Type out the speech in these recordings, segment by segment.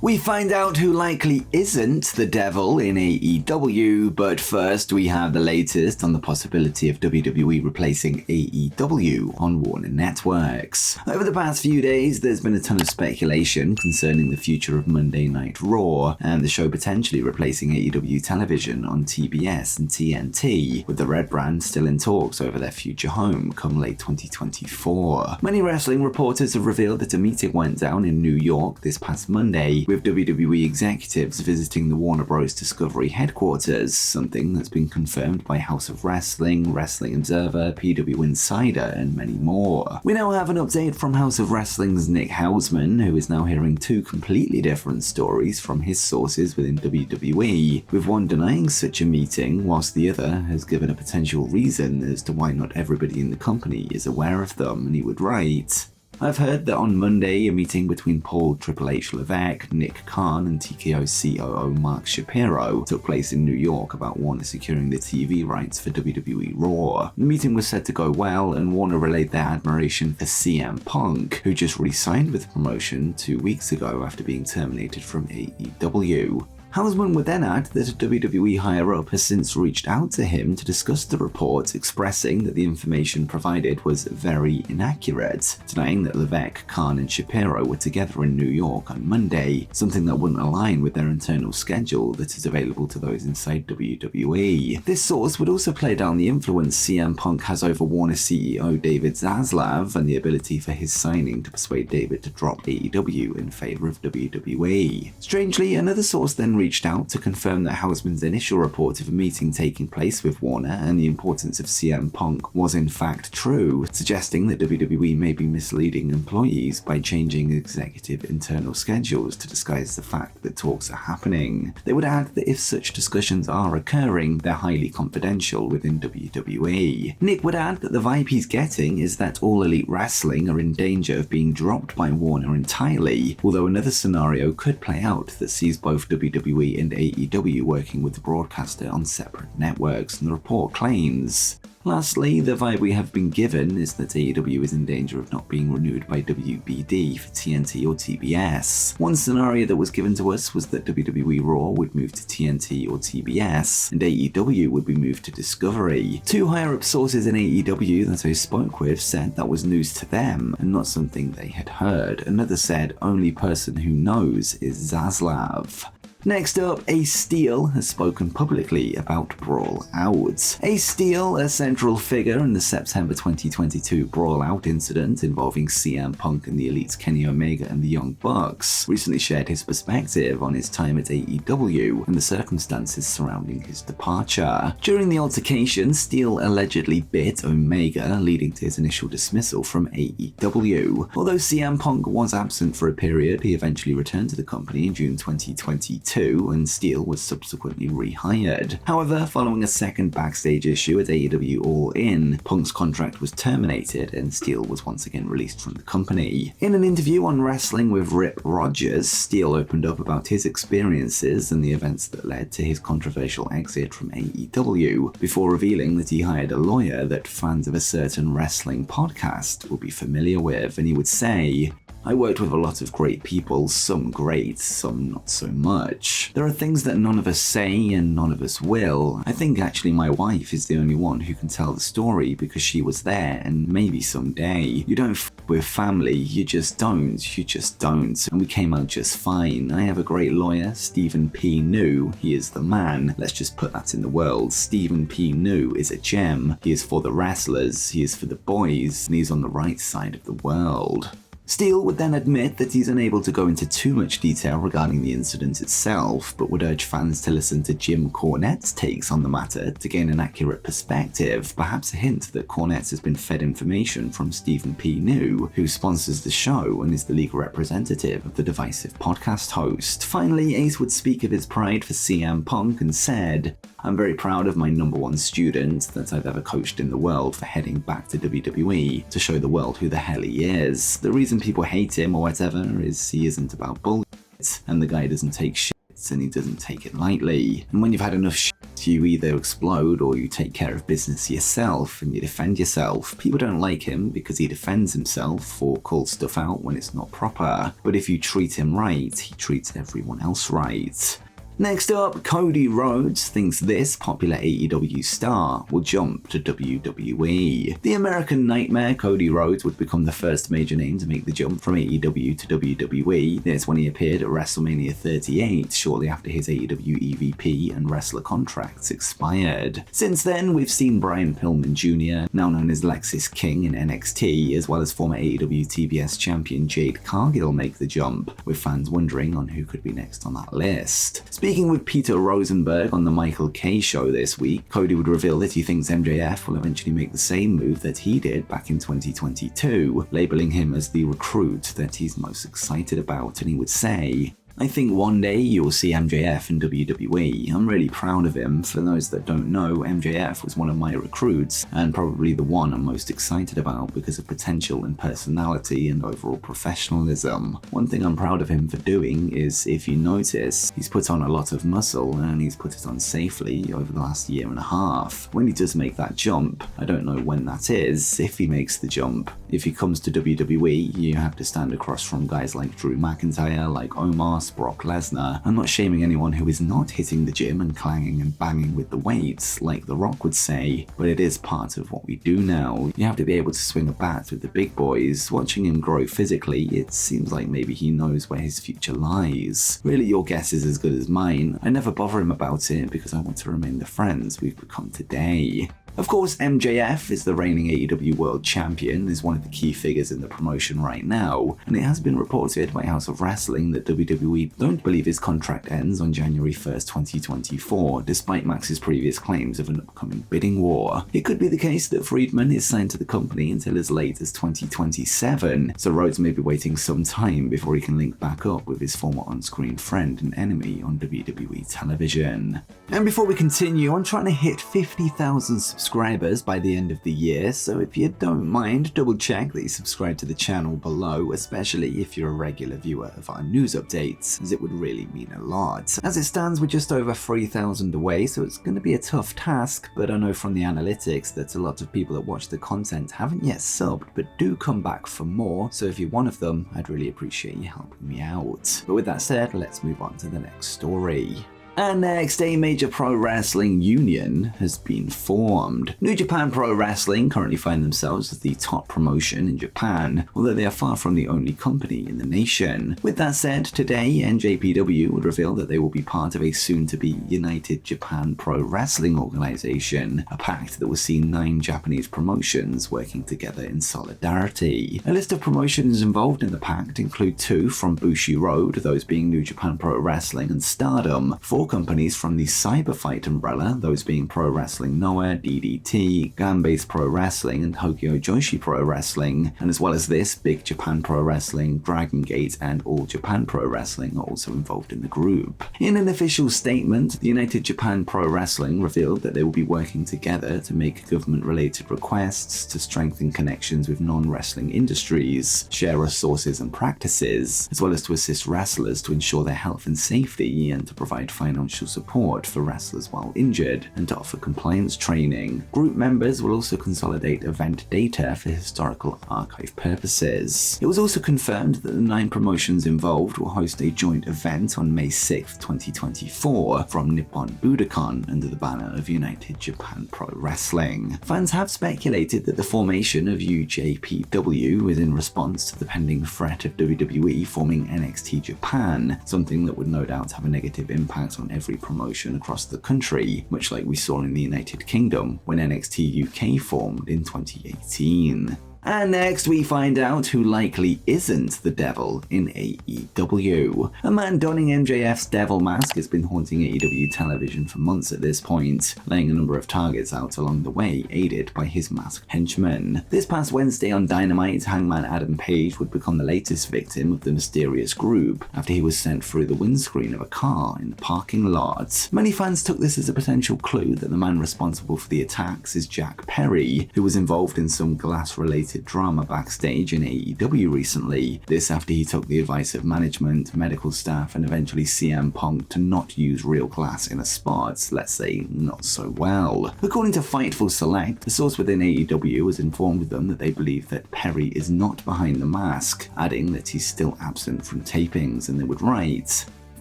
We find out who likely isn't the devil in AEW, but first we have the latest on the possibility of WWE replacing AEW on Warner Networks. Over the past few days, there's been a ton of speculation concerning the future of Monday Night Raw, and the show potentially replacing AEW television on TBS and TNT, with the Red brand still in talks over their future home come late 2024. Many wrestling reporters have revealed that a meeting went down in New York this past Monday, with WWE executives visiting the Warner Bros. Discovery headquarters, something that's been confirmed by House of Wrestling, Wrestling Observer, PW Insider, and many more. We now have an update from House of Wrestling's Nick Hausman, who is now hearing two completely different stories from his sources within WWE, with one denying such a meeting, whilst the other has given a potential reason as to why not everybody in the company is aware of them, and he would write, "I've heard that on Monday, a meeting between Paul Triple H Levesque, Nick Khan, and TKO COO Mark Shapiro took place in New York about Warner securing the TV rights for WWE Raw. The meeting was said to go well, and Warner relayed their admiration for CM Punk, who just re-signed with the promotion 2 weeks ago after being terminated from AEW. Hausman would then add that a WWE higher-up has since reached out to him to discuss the report, expressing that the information provided was very inaccurate, denying that Levesque, Khan, and Shapiro were together in New York on Monday, something that wouldn't align with their internal schedule that is available to those inside WWE. This source would also play down the influence CM Punk has over Warner CEO David Zaslav and the ability for his signing to persuade David to drop AEW in favor of WWE. Strangely, another source then reached out to confirm that Hausman's initial report of a meeting taking place with Warner and the importance of CM Punk was in fact true, suggesting that WWE may be misleading employees by changing executive internal schedules to disguise the fact that talks are happening. They would add that if such discussions are occurring, they're highly confidential within WWE. Nick would add that the vibe he's getting is that All Elite Wrestling are in danger of being dropped by Warner entirely, although another scenario could play out that sees both WWE and AEW working with the broadcaster on separate networks, and the report claims. Lastly, the vibe we have been given is that AEW is in danger of not being renewed by WBD for TNT or TBS. One scenario that was given to us was that WWE Raw would move to TNT or TBS, and AEW would be moved to Discovery. Two higher-up sources in AEW that I spoke with said that was news to them, and not something they had heard. Another said, only person who knows is Zaslav. Next up, Ace Steel has spoken publicly about Brawl Out. Ace Steel, a central figure in the September 2022 Brawl Out incident involving CM Punk and the Elites Kenny Omega and the Young Bucks, recently shared his perspective on his time at AEW and the circumstances surrounding his departure. During the altercation, Steel allegedly bit Omega, leading to his initial dismissal from AEW. Although CM Punk was absent for a period, he eventually returned to the company in June 2022. And Steel was subsequently rehired. However, following a second backstage issue at AEW All In, Punk's contract was terminated and Steel was once again released from the company. In an interview on Wrestling with Rip Rogers, Steel opened up about his experiences and the events that led to his controversial exit from AEW, before revealing that he hired a lawyer that fans of a certain wrestling podcast will be familiar with, and he would say, "I worked with a lot of great people, some great, some not so much. There are things that none of us say and none of us will. I think actually my wife is the only one who can tell the story because she was there, and maybe someday. You don't with family, you just don't. And we came out just fine. I have a great lawyer, Stephen P. New. He is the man. Let's just put that in the world. Stephen P. New is a gem. He is for the wrestlers, he is for the boys, and he's on the right side of the world." Steel would then admit that he's unable to go into too much detail regarding the incident itself, but would urge fans to listen to Jim Cornette's takes on the matter to gain an accurate perspective, perhaps a hint that Cornette has been fed information from Stephen P. New, who sponsors the show and is the legal representative of the divisive podcast host. Finally, Ace would speak of his pride for CM Punk and said, "I'm very proud of my #1 student that I've ever coached in the world for heading back to WWE to show the world who the hell he is. The reason people hate him or whatever is he isn't about bullshit, and the guy doesn't take shit and he doesn't take it lightly. And when you've had enough shit, that. You either explode or you take care of business yourself and you defend yourself. People don't like him because he defends himself or calls stuff out when it's not proper. But if you treat him right, he treats everyone else right. Next up, Cody Rhodes thinks this popular AEW star will jump to WWE. The American Nightmare Cody Rhodes would become the first major name to make the jump from AEW to WWE. This when he appeared at WrestleMania 38 shortly after his AEW EVP and wrestler contracts expired. Since then, we've seen Brian Pillman Jr., now known as Lexis King in NXT, as well as former AEW TBS champion Jade Cargill make the jump, with fans wondering on who could be next on that list. Speaking with Peter Rosenberg on the Michael Kay show this week, Cody would reveal that he thinks MJF will eventually make the same move that he did back in 2022, labeling him as the recruit that he's most excited about, and he would say, "I think one day you'll see MJF in WWE. I'm really proud of him. For those that don't know, MJF was one of my recruits and probably the one I'm most excited about because of potential and personality and overall professionalism. One thing I'm proud of him for doing is, if you notice, he's put on a lot of muscle and he's put it on safely over the last year and a half. When he does make that jump, I don't know when that is, if he makes the jump. If he comes to WWE, you have to stand across from guys like Drew McIntyre, like Omar, Brock Lesnar. I'm not shaming anyone who is not hitting the gym and clanging and banging with the weights, like The Rock would say, but it is part of what we do now. You have to be able to swing a bat with the big boys. Watching him grow physically, it seems like maybe he knows where his future lies. Really, your guess is as good as mine. I never bother him about it because I want to remain the friends we've become today." Of course, MJF is the reigning AEW World Champion, is one of the key figures in the promotion right now, and it has been reported by House of Wrestling that WWE don't believe his contract ends on January 1st, 2024, despite Max's previous claims of an upcoming bidding war. It could be the case that Friedman is signed to the company until as late as 2027, so Rhodes may be waiting some time before he can link back up with his former on-screen friend and enemy on WWE television. And before we continue, I'm trying to hit 50,000 subscribers by the end of the year, so if you don't mind, double check that you subscribe to the channel below, especially if you're a regular viewer of our news updates, as it would really mean a lot. As it stands, we're just over 3,000 away, so it's going to be a tough task, but I know from the analytics that a lot of people that watch the content haven't yet subbed, but do come back for more, so if you're one of them, I'd really appreciate you helping me out. But with that said, let's move on to the next story. And next, a major pro wrestling union has been formed. New Japan Pro-Wrestling currently find themselves as the top promotion in Japan, although they are far from the only company in the nation. With that said, today NJPW would reveal that they will be part of a soon-to-be United Japan Pro-Wrestling organization, a pact that will see 9 Japanese promotions working together in solidarity. A list of promotions involved in the pact include 2 from Bushiroad, those being New Japan Pro-Wrestling and Stardom, 4 companies from the Cyberfight umbrella, those being Pro Wrestling Noah, DDT, Gambase Pro Wrestling, and Tokyo Joshi Pro Wrestling, and as well as this, Big Japan Pro Wrestling, Dragon Gate, and All Japan Pro Wrestling are also involved in the group. In an official statement, the United Japan Pro Wrestling revealed that they will be working together to make government-related requests to strengthen connections with non-wrestling industries, share resources and practices, as well as to assist wrestlers to ensure their health and safety and to provide financial support for wrestlers while injured, and to offer compliance training. Group members will also consolidate event data for historical archive purposes. It was also confirmed that the 9 promotions involved will host a joint event on May 6, 2024 from Nippon Budokan under the banner of United Japan Pro-Wrestling. Fans have speculated that the formation of UJPW is in response to the pending threat of WWE forming NXT Japan, something that would no doubt have a negative impact on every promotion across the country, much like we saw in the United Kingdom when NXT UK formed in 2018. And next we find out who likely isn't the devil in AEW. A man donning MJF's devil mask has been haunting AEW television for months at this point, laying a number of targets out along the way, aided by his masked henchmen. This past Wednesday on Dynamite, Hangman Adam Page would become the latest victim of the mysterious group after he was sent through the windscreen of a car in the parking lot. Many fans took this as a potential clue that the man responsible for the attacks is Jack Perry, who was involved in some glass-related created drama backstage in AEW recently. This after he took the advice of management, medical staff, and eventually CM Punk to not use real glass in a spot, let's say not so well. According to Fightful Select, the source within AEW has informed them that they believe that Perry is not behind the mask, adding that he's still absent from tapings, and they would write,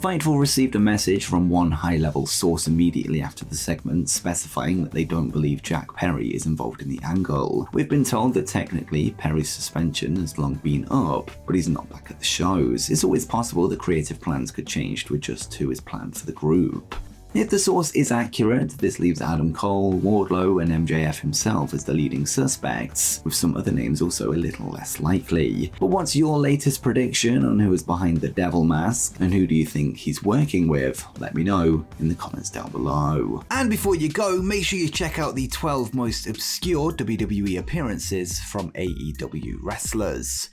Fightful received a message from one high-level source immediately after the segment specifying that they don't believe Jack Perry is involved in the angle. We've been told that technically Perry's suspension has long been up, but he's not back at the shows. It's always possible that creative plans could change to adjust to his plan for the group. If the source is accurate, this leaves Adam Cole, Wardlow, and MJF himself as the leading suspects, with some other names also a little less likely. But what's your latest prediction on who is behind the devil mask, and who do you think he's working with? Let me know in the comments down below. And before you go, make sure you check out the 12 most obscure WWE appearances from AEW wrestlers.